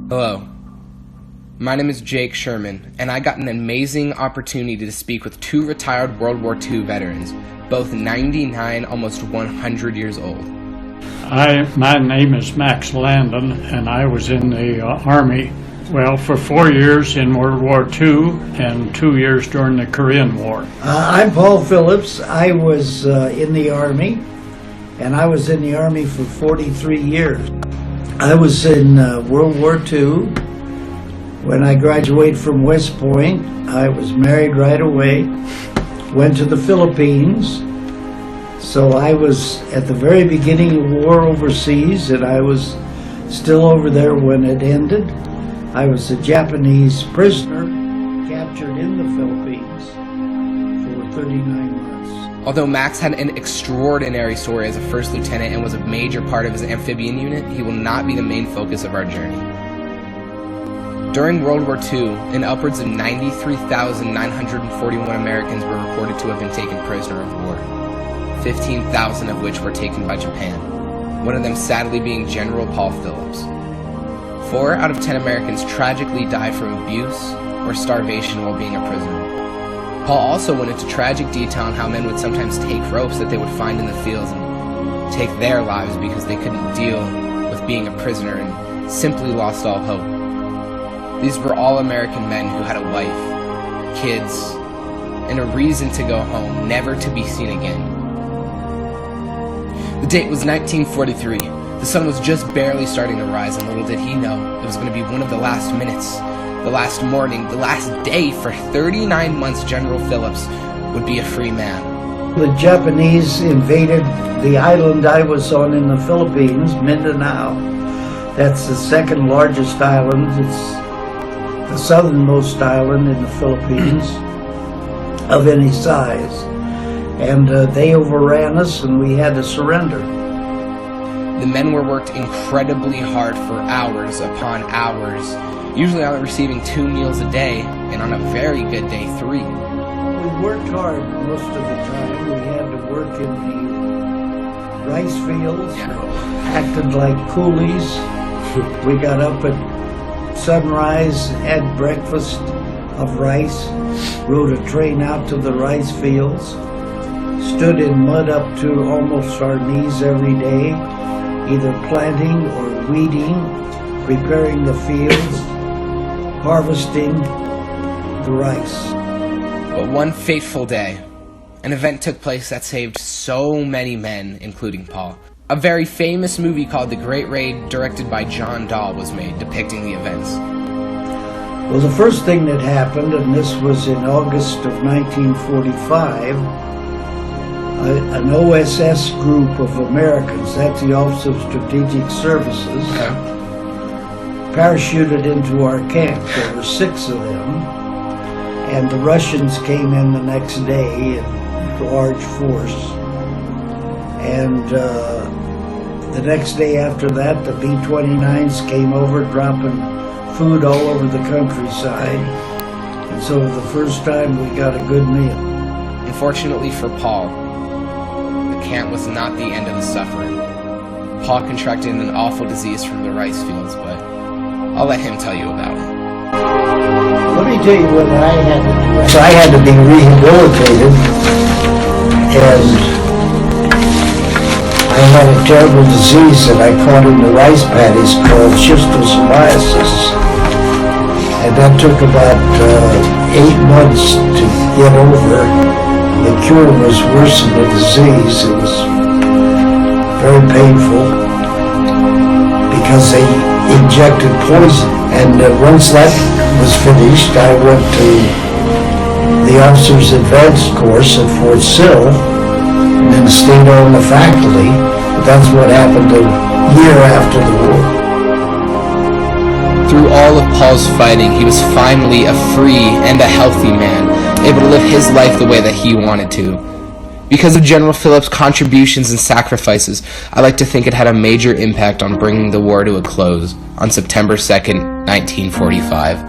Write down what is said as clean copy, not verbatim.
Hello, my name is Jake Sherman, and I got an amazing opportunity to speak with two retired World War II veterans, both 99, almost 100 years old. My name is Max Landon, and I was in the Army, for 4 years in World War II and 2 years during the Korean War. I'm Paul Phillips. I was in the Army, and I was in the Army for 43 years. I was in World War II. When I graduated from West Point, I was married right away, went to the Philippines. So I was at the very beginning of war overseas, and I was still over there when it ended. I was a Japanese prisoner captured in the Philippines for 39 months. Although Max had an extraordinary story as a first lieutenant and was a major part of his amphibian unit, he will not be the main focus of our journey. During World War II, upwards of 93,941 Americans were reported to have been taken prisoner of war, 15,000 of which were taken by Japan, one of them sadly being General Paul Phillips. 4 out of 10 Americans tragically died from abuse or starvation while being a prisoner. Paul also went into tragic detail on how men would sometimes take ropes that they would find in the fields and take their lives because they couldn't deal with being a prisoner and simply lost all hope. These were all American men who had a wife, kids, and a reason to go home, never to be seen again. The date was 1943. The sun was just barely starting to rise, and little did he know it was going to be one of the last minutes, the last morning, the last day. For 39 months, General Phillips would be a free man. The Japanese invaded the island I was on in the Philippines, Mindanao. That's the second largest island. It's the southernmost island in the Philippines of any size. And they overran us, and we had to surrender. The men were worked incredibly hard for hours upon hours, usually only receiving 2 meals a day, and on a very good day, 3. We worked hard most of the time. We had to work in the rice fields, acted like coolies. We got up at sunrise, had breakfast of rice, rode a train out to the rice fields, stood in mud up to almost our knees every day, either planting or weeding, preparing the fields, harvesting the rice. But one fateful day, an event took place that saved so many men, including Paul. A very famous movie called The Great Raid, directed by John Dahl, was made, depicting the events. Well, the first thing that happened, and this was in August of 1945, an OSS group of Americans, that's the Office of Strategic Services, parachuted into our camp. There were 6 of them, and the Russians came in the next day in large force. And the next day after that, the B-29s came over, dropping food all over the countryside. And so for the first time, we got a good meal. Unfortunately for Paul, the camp was not the end of the suffering. Paul contracted an awful disease from the rice fields, but I'll let him tell you about it. Let me tell you what I had to do. So I had to be rehabilitated, and I had a terrible disease that I caught in the rice paddies called schistosomiasis. And that took about 8 months to get over. The cure was worse than the disease. It was very painful because they injected poison. And once that was finished, I went to the officer's advanced course at Fort Sill, and then stayed on the faculty. But that's what happened a year after the war. Through all of Paul's fighting, he was finally a free and a healthy man, able to live his life the way that he wanted to. Because of General Phillips' contributions and sacrifices, I like to think it had a major impact on bringing the war to a close on September 2nd, 1945.